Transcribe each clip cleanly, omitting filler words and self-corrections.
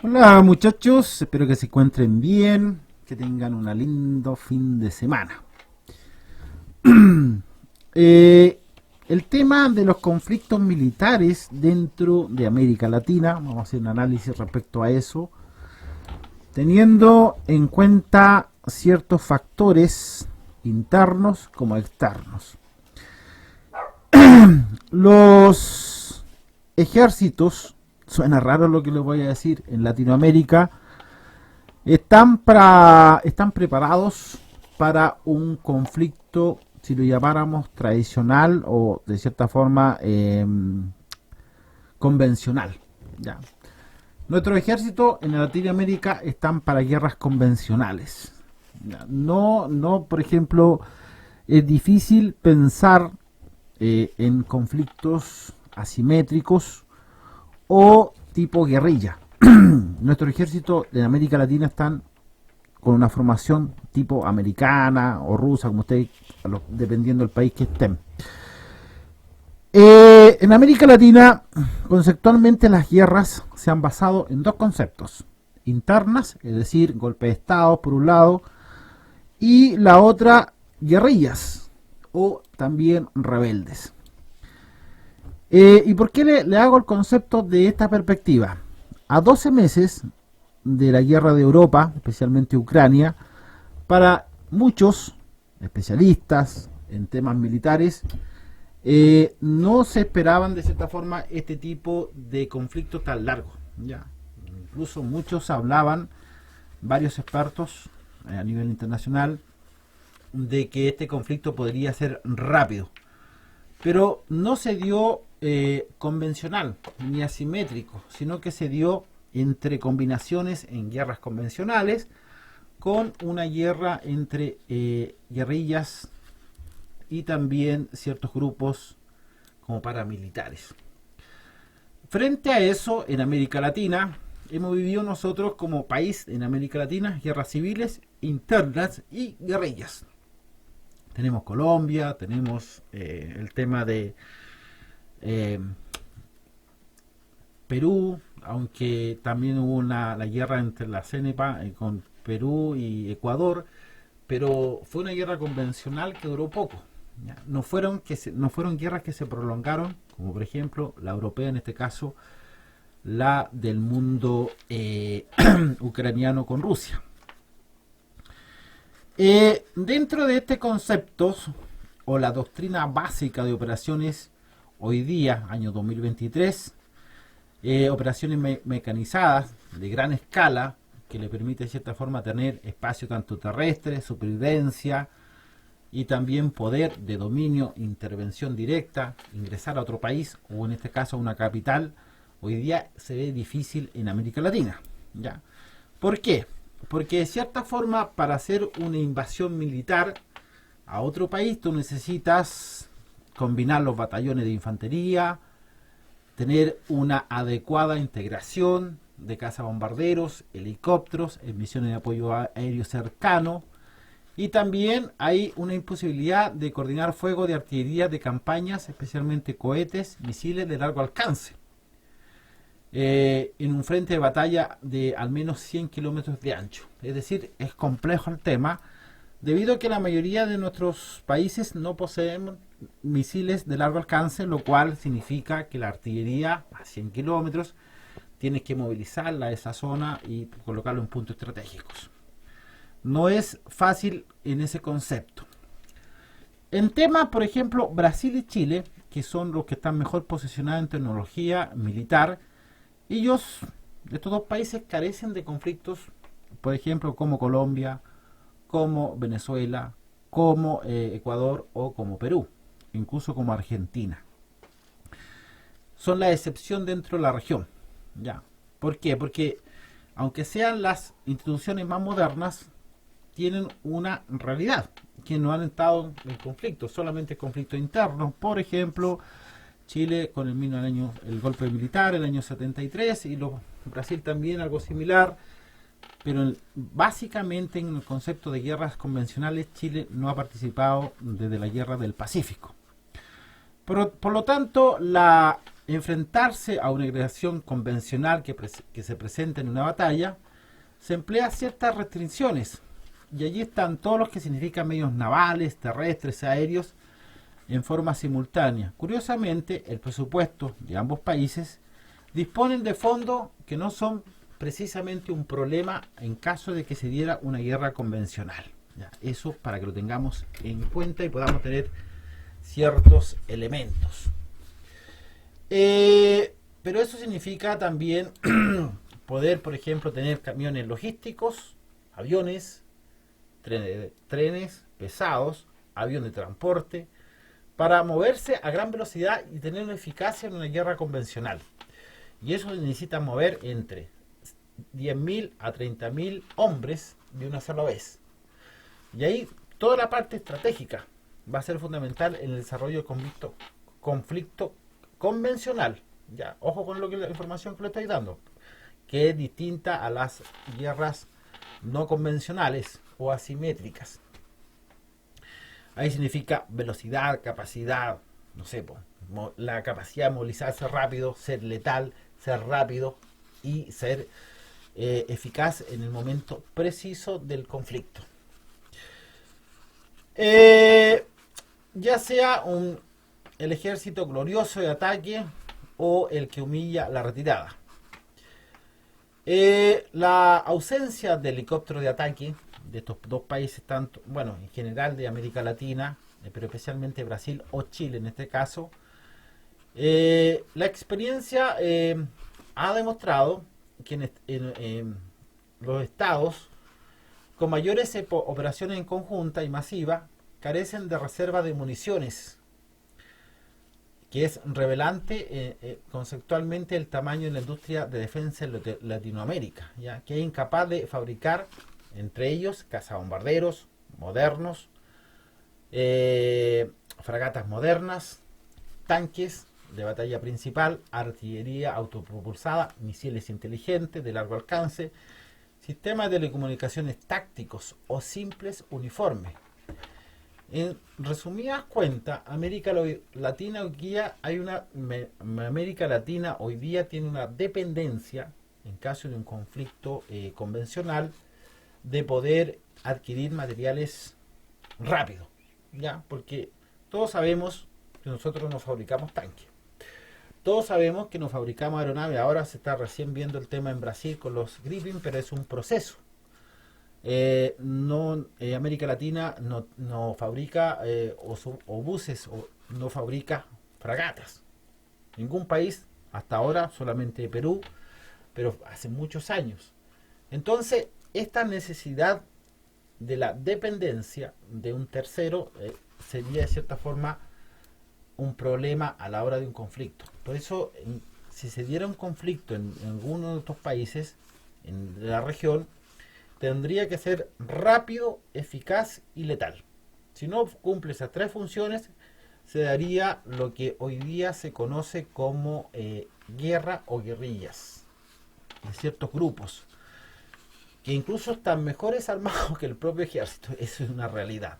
Hola muchachos, espero que se encuentren bien, que tengan un lindo fin de semana. Eh, el tema de los conflictos militares dentro de América Latina, vamos a hacer un análisis respecto a eso, teniendo en cuenta ciertos factores internos como externos. Los ejércitos, suena raro lo que les voy a decir, en Latinoamérica están preparados para un conflicto, si lo llamáramos tradicional o de cierta forma convencional. Ya. Nuestros ejércitos en Latinoamérica están para guerras convencionales. Ya. No, por ejemplo, es difícil pensar en conflictos asimétricos o tipo guerrilla. Nuestro ejército en América Latina están con una formación tipo americana o rusa, como ustedes, dependiendo del país que estén. En América Latina, conceptualmente las guerras se han basado en dos conceptos. Internas, es decir, golpe de Estado por un lado, y la otra, guerrillas o también rebeldes. ¿Y por qué le hago el concepto de esta perspectiva? A 12 meses de la guerra de Europa, especialmente Ucrania, para muchos especialistas en temas militares, no se esperaban de cierta forma este tipo de conflicto tan largo. Ya. Incluso muchos hablaban, varios expertos a nivel internacional, de que este conflicto podría ser rápido. Pero no se dio convencional ni asimétrico, sino que se dio entre combinaciones en guerras convencionales con una guerra entre guerrillas y también ciertos grupos como paramilitares. Frente a eso, en América Latina, hemos vivido nosotros como país en América Latina guerras civiles, internas y guerrillas. Tenemos Colombia, tenemos el tema de eh, Perú, aunque también hubo la guerra entre la CENEPA con Perú y Ecuador, pero fue una guerra convencional que duró poco. ¿Ya? No fueron guerras que se prolongaron, como por ejemplo la europea, en este caso la del mundo ucraniano con Rusia. Dentro de este concepto, o la doctrina básica de operaciones hoy día, año 2023, operaciones mecanizadas de gran escala, que le permite de cierta forma tener espacio tanto terrestre, supervivencia y también poder de dominio, intervención directa, ingresar a otro país o en este caso a una capital, hoy día se ve difícil en América Latina. ¿Ya? ¿Por qué? Porque de cierta forma para hacer una invasión militar a otro país tú necesitas combinar los batallones de infantería, tener una adecuada integración de cazabombarderos, helicópteros, misiones de apoyo aéreo cercano, y también hay una imposibilidad de coordinar fuego de artillería de campañas, especialmente cohetes, misiles de largo alcance, en un frente de batalla de al menos 100 kilómetros de ancho. Es decir, es complejo el tema, debido a que la mayoría de nuestros países no poseen misiles de largo alcance, lo cual significa que la artillería a 100 kilómetros tienes que movilizarla a esa zona y colocarlo en puntos estratégicos. No es fácil en ese concepto. En temas, por ejemplo, Brasil y Chile, que son los que están mejor posicionados en tecnología militar, estos dos países carecen de conflictos, por ejemplo, como Colombia, como Venezuela, como Ecuador o como Perú, incluso como Argentina. Son la excepción dentro de la región. ¿Ya? ¿Por qué? Porque aunque sean las instituciones más modernas, tienen una realidad, que no han estado en conflictos, solamente conflictos internos. Por ejemplo, Chile con el golpe militar, el año 73, y Brasil también algo similar. Pero básicamente en el concepto de guerras convencionales Chile no ha participado desde la guerra del Pacífico. Por lo tanto, enfrentarse a una agresión convencional que se presenta en una batalla, se emplea ciertas restricciones. Y allí están todos los que significan medios navales, terrestres, aéreos, en forma simultánea. Curiosamente, el presupuesto de ambos países disponen de fondos que no son precisamente un problema en caso de que se diera una guerra convencional. Ya, eso para que lo tengamos en cuenta y podamos tener ciertos elementos. Pero eso significa también poder, por ejemplo, tener camiones logísticos, aviones, trenes pesados, avión de transporte, para moverse a gran velocidad y tener una eficacia en una guerra convencional. Y eso necesita mover entre 10.000 a 30.000 hombres de una sola vez. Y ahí toda la parte estratégica va a ser fundamental en el desarrollo del conflicto convencional. Ya, ojo con la información que le estoy dando, que es distinta a las guerras no convencionales o asimétricas. Ahí significa velocidad, capacidad, no sé, la capacidad de movilizarse rápido, ser letal, ser rápido y ser eficaz en el momento preciso del conflicto. Ya sea el ejército glorioso de ataque o el que humilla la retirada. La ausencia de helicóptero de ataque de estos dos países, tanto, bueno, en general de América Latina, pero especialmente Brasil o Chile en este caso, la experiencia ha demostrado que en los estados con mayores operaciones en conjunta y masiva carecen de reserva de municiones, que es revelante conceptualmente el tamaño de la industria de defensa en Latinoamérica, ¿ya? Que es incapaz de fabricar, entre ellos, cazabombarderos modernos, fragatas modernas, tanques de batalla principal, artillería autopropulsada, misiles inteligentes de largo alcance, sistemas de telecomunicaciones tácticos o simples uniformes. En resumidas cuentas, América Latina hoy día tiene una dependencia, en caso de un conflicto convencional, de poder adquirir materiales rápido, ¿ya? Porque todos sabemos que nosotros no fabricamos tanques. Todos sabemos que no fabricamos aeronaves. Ahora se está recién viendo el tema en Brasil con los Gripen, pero es un proceso. América Latina no fabrica buses, o no fabrica fragatas. Ningún país hasta ahora, solamente Perú, pero hace muchos años. Entonces, esta necesidad de la dependencia de un tercero sería de cierta forma un problema a la hora de un conflicto. Por eso, si se diera un conflicto en alguno de estos países en la región, tendría que ser rápido, eficaz y letal. Si no cumple esas tres funciones, se daría lo que hoy día se conoce como guerra o guerrillas de ciertos grupos, que incluso están mejores armados que el propio ejército. Eso es una realidad.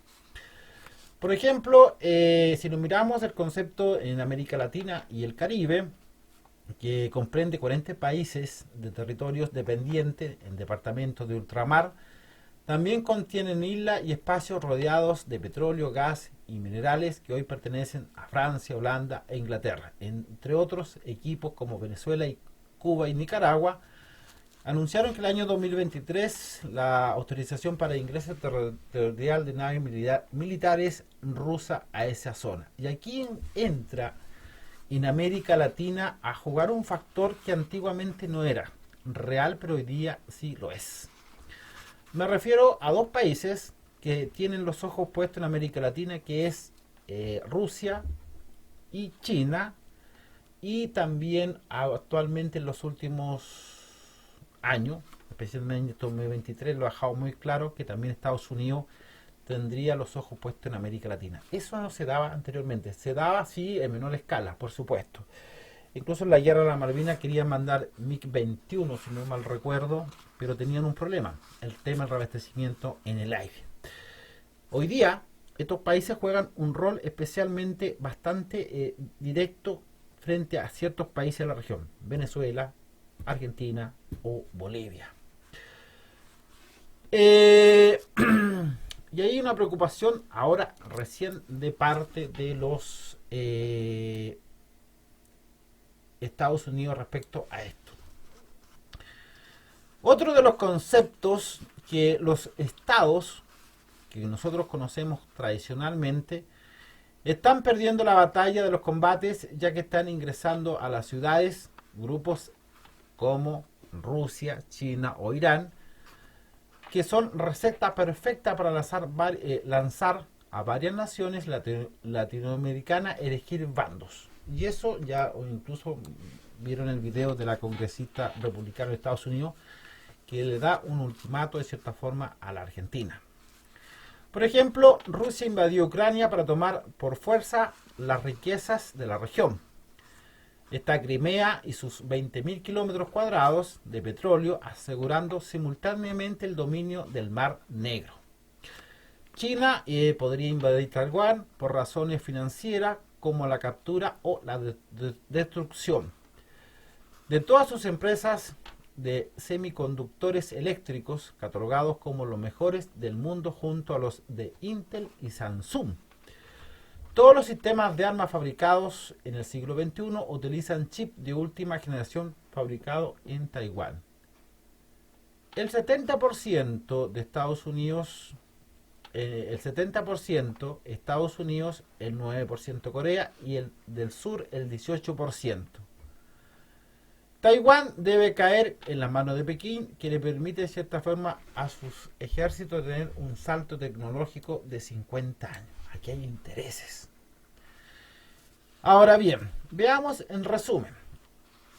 Por ejemplo, si nos miramos el concepto en América Latina y el Caribe, que comprende 40 países de territorios dependientes en departamentos de ultramar, también contienen islas y espacios rodeados de petróleo, gas y minerales que hoy pertenecen a Francia, Holanda e Inglaterra, entre otros equipos como Venezuela, Cuba y Nicaragua. Anunciaron que el año 2023 la autorización para ingreso territorial de naves militares rusas a esa zona. Y aquí entra en América Latina a jugar un factor que antiguamente no era real, pero hoy día sí lo es. Me refiero a dos países que tienen los ojos puestos en América Latina, que es Rusia y China, y también actualmente en los últimos años, especialmente en 2023, lo ha dejado muy claro que también Estados Unidos tendría los ojos puestos en América Latina. Eso no se daba anteriormente. Se daba, sí, en menor escala, por supuesto. Incluso en la guerra de la Malvinas querían mandar MiG-21, si no mal recuerdo, pero tenían un problema, el tema del reabastecimiento en el aire. Hoy día, estos países juegan un rol especialmente bastante directo frente a ciertos países de la región, Venezuela, Argentina o Bolivia. Y hay una preocupación ahora recién de parte de los Estados Unidos respecto a esto. Otro de los conceptos que los estados que nosotros conocemos tradicionalmente están perdiendo la batalla de los combates, ya que están ingresando a las ciudades grupos como Rusia, China o Irán, que son receta perfecta para lanzar a varias naciones latinoamericanas, elegir bandos. Y eso ya, o incluso vieron el video de la congresista republicana de Estados Unidos, que le da un ultimato de cierta forma a la Argentina. Por ejemplo, Rusia invadió Ucrania para tomar por fuerza las riquezas de la región. Está Crimea y sus 20.000 kilómetros cuadrados de petróleo, asegurando simultáneamente el dominio del Mar Negro. China podría invadir Taiwán por razones financieras, como la captura o la destrucción de todas sus empresas de semiconductores eléctricos, catalogados como los mejores del mundo junto a los de Intel y Samsung. Todos los sistemas de armas fabricados en el siglo XXI utilizan chips de última generación fabricados en Taiwán. El 70% de Estados Unidos, el 9% Corea y el del sur el 18%. Taiwán debe caer en las manos de Pekín, que le permite de cierta forma a sus ejércitos tener un salto tecnológico de 50 años. Aquí hay intereses. Ahora bien, veamos en resumen.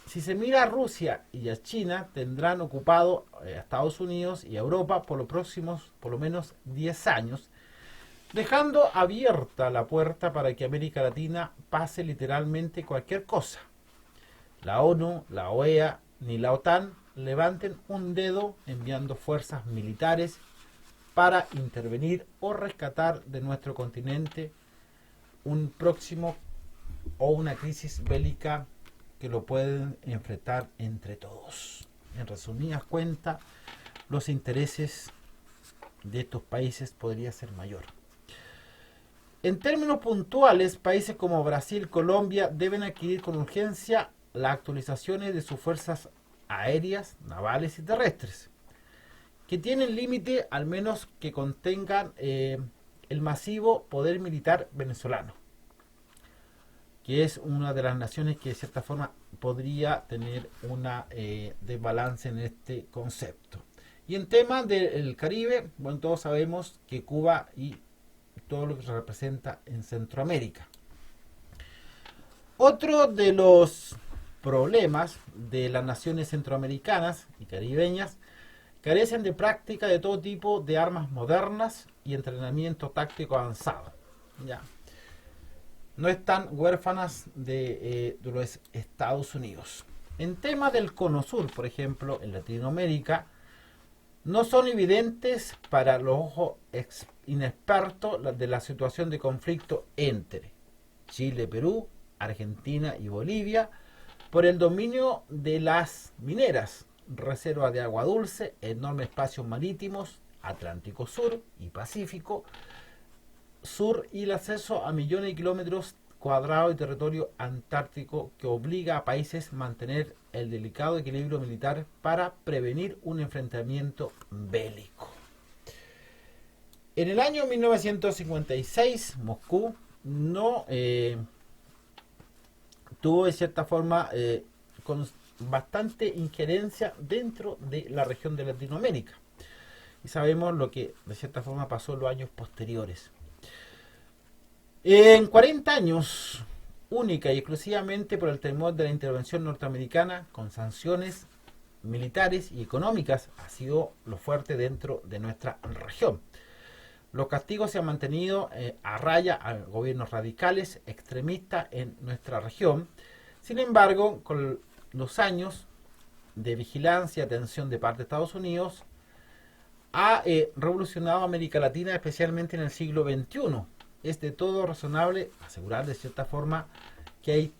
Si se mira a Rusia y a China, tendrán ocupado a Estados Unidos y a Europa por los próximos, por lo menos 10 años, dejando abierta la puerta para que América Latina pase literalmente cualquier cosa. La ONU, la OEA ni la OTAN levanten un dedo enviando fuerzas militares para intervenir o rescatar de nuestro continente un próximo o una crisis bélica que lo pueden enfrentar entre todos. En resumidas cuentas, los intereses de estos países podría ser mayor. En términos puntuales, países como Brasil, Colombia deben adquirir con urgencia las actualizaciones de sus fuerzas aéreas, navales y terrestres, que tienen límite al menos que contengan el masivo poder militar venezolano, que es una de las naciones que de cierta forma podría tener una desbalance en este concepto. Y en tema del Caribe, bueno, todos sabemos que Cuba y todo lo que se representa en Centroamérica. Otro de los problemas de las naciones centroamericanas y caribeñas carecen de práctica de todo tipo de armas modernas y entrenamiento táctico avanzado. Ya. No están huérfanas de los Estados Unidos. En tema del Cono Sur, por ejemplo, en Latinoamérica, no son evidentes para los ojos inexpertos de la situación de conflicto entre Chile, Perú, Argentina y Bolivia por el dominio de las mineras, reservas de agua dulce, enormes espacios marítimos, Atlántico Sur y Pacífico Sur, y el acceso a millones de kilómetros cuadrados de territorio antártico que obliga a países a mantener el delicado equilibrio militar para prevenir un enfrentamiento bélico. En el año 1956, Moscú no tuvo de cierta forma con bastante injerencia dentro de la región de Latinoamérica. Y sabemos lo que de cierta forma pasó en los años posteriores. En 40 años, única y exclusivamente por el temor de la intervención norteamericana con sanciones militares y económicas, ha sido lo fuerte dentro de nuestra región. Los castigos se han mantenido a raya a gobiernos radicales, extremistas en nuestra región. Sin embargo, con los años de vigilancia y atención de parte de Estados Unidos, ha revolucionado América Latina, especialmente en el siglo XXI. Es de todo razonable asegurar de cierta forma que hay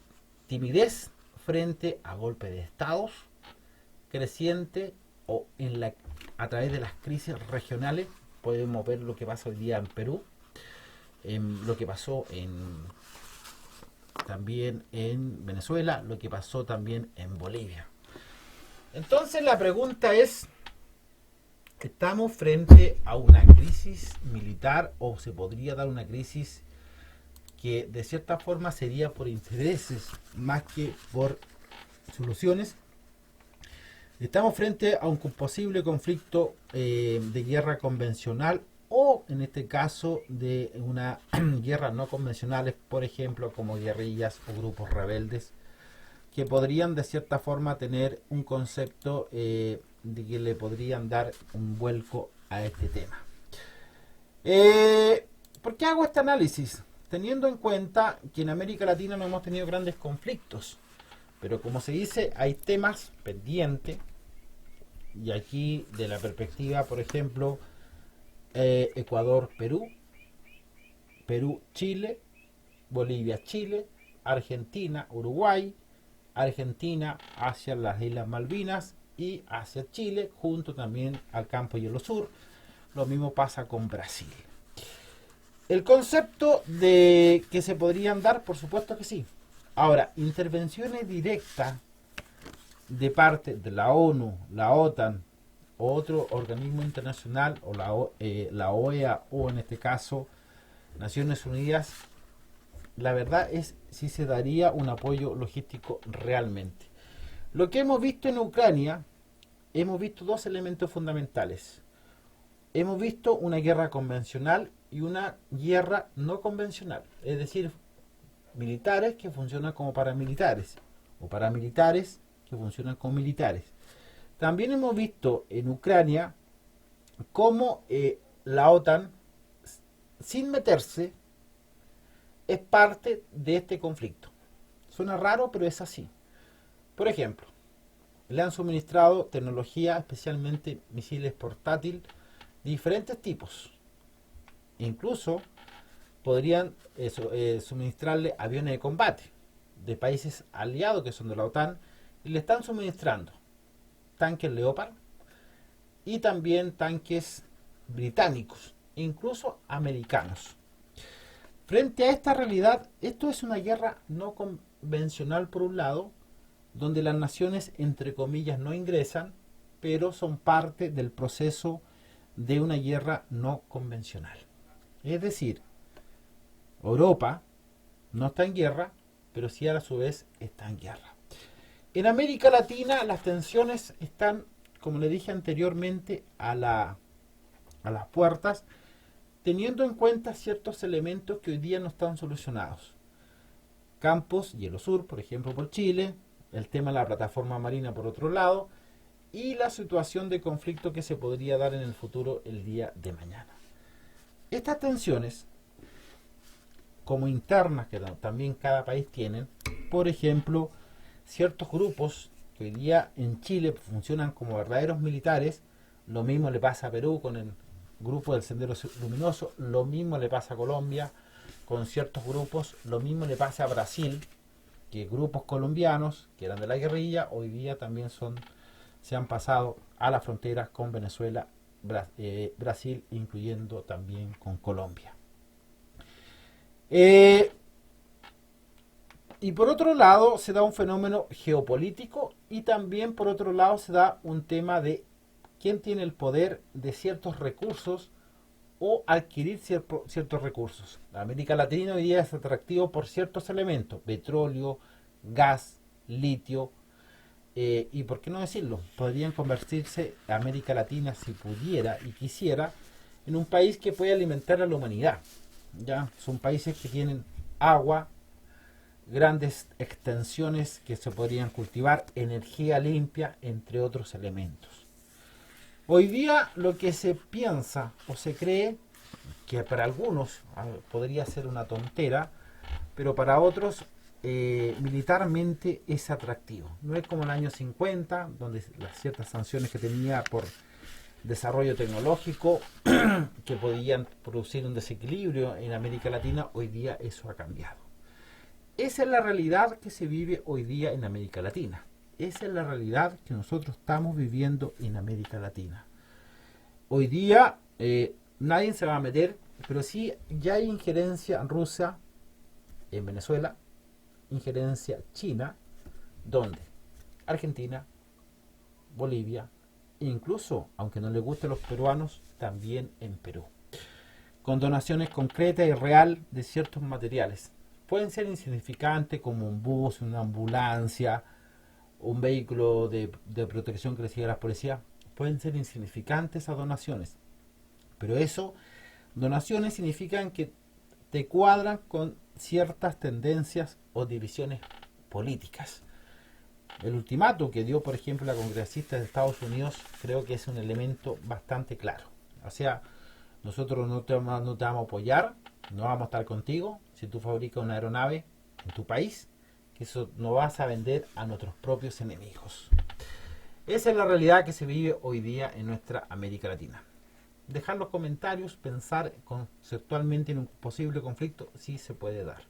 timidez frente a golpes de estados creciente o a través de las crisis regionales. Podemos ver lo que pasa hoy día en Perú, lo que pasó también en Venezuela, lo que pasó también en Bolivia. Entonces la pregunta es, ¿estamos frente a una crisis militar o se podría dar una crisis que de cierta forma sería por intereses más que por soluciones? Estamos frente a un posible conflicto de guerra convencional o en este caso de una guerra no convencionales, por ejemplo como guerrillas o grupos rebeldes que podrían de cierta forma tener un concepto de que le podrían dar un vuelco a este tema. ¿Por qué hago este análisis? Teniendo en cuenta que en América Latina no hemos tenido grandes conflictos, pero como se dice, hay temas pendientes, y aquí de la perspectiva, por ejemplo, Ecuador-Perú, Perú-Chile, Bolivia-Chile, Argentina-Uruguay, Argentina hacia las Islas Malvinas y hacia Chile, junto también al campo Hielo Sur. Lo mismo pasa con Brasil. El concepto de que se podrían dar, por supuesto que sí. Ahora, intervenciones directas de parte de la ONU, la OTAN o otro organismo internacional o la OEA o en este caso Naciones Unidas, la verdad es si se daría un apoyo logístico realmente. Lo que hemos visto en Ucrania, hemos visto dos elementos fundamentales. Hemos visto una guerra convencional y una guerra no convencional, es decir, militares que funcionan como paramilitares o paramilitares que funcionan como militares. También hemos visto en Ucrania cómo la OTAN, sin meterse, es parte de este conflicto. Suena raro, pero es así. Por ejemplo, le han suministrado tecnología, especialmente misiles portátiles, de diferentes tipos. Incluso podrían suministrarle aviones de combate de países aliados que son de la OTAN, y le están suministrando tanques Leopard y también tanques británicos, incluso americanos. Frente a esta realidad, esto es una guerra no convencional por un lado, donde las naciones entre comillas no ingresan, pero son parte del proceso de una guerra no convencional. Es decir, Europa no está en guerra, pero sí a su vez está en guerra. En América Latina las tensiones están, como le dije anteriormente, a las puertas, teniendo en cuenta ciertos elementos que hoy día no están solucionados. Campos Hielo Sur, por ejemplo, por Chile, el tema de la plataforma marina por otro lado, y la situación de conflicto que se podría dar en el futuro el día de mañana. Estas tensiones, como internas que también cada país tiene, por ejemplo, ciertos grupos que hoy día en Chile funcionan como verdaderos militares, lo mismo le pasa a Perú con el grupo del Sendero Luminoso, lo mismo le pasa a Colombia con ciertos grupos, lo mismo le pasa a Brasil, que grupos colombianos que eran de la guerrilla hoy día también se han pasado a la frontera con Venezuela, Brasil, incluyendo también con Colombia. Y por otro lado se da un fenómeno geopolítico y también por otro lado se da un tema de quién tiene el poder de ciertos recursos o adquirir ciertos recursos. La América Latina hoy día es atractivo por ciertos elementos, petróleo, gas, litio, y por qué no decirlo, podrían convertirse América Latina, si pudiera y quisiera, en un país que puede alimentar a la humanidad. ¿Ya? Son países que tienen agua, grandes extensiones que se podrían cultivar, energía limpia, entre otros elementos. Hoy día lo que se piensa o se cree, que para algunos podría ser una tontera, pero para otros militarmente es atractivo. No es como el año 50, donde las ciertas sanciones que tenía por desarrollo tecnológico que podían producir un desequilibrio en América Latina, hoy día eso ha cambiado. Esa es la realidad que se vive hoy día en América Latina. Esa es la realidad que nosotros estamos viviendo en América Latina. Hoy día nadie se va a meter, pero sí ya hay injerencia rusa en Venezuela, injerencia china, ¿dónde? Argentina, Bolivia, e incluso, aunque no les guste a los peruanos, también en Perú. Con donaciones concretas y real de ciertos materiales. Pueden ser insignificantes como un bus, una ambulancia, un vehículo de protección que le sigue a las policías. Pueden ser insignificantes esas donaciones. Pero eso, donaciones significan que te cuadran con ciertas tendencias o divisiones políticas. El ultimato que dio, por ejemplo, la congresista de Estados Unidos, creo que es un elemento bastante claro. O sea, nosotros no te vamos a apoyar, no vamos a estar contigo si tú fabricas una aeronave en tu país, que eso no vas a vender a nuestros propios enemigos. Esa es la realidad que se vive hoy día en nuestra América Latina. Dejar los comentarios, pensar conceptualmente en un posible conflicto, sí se puede dar.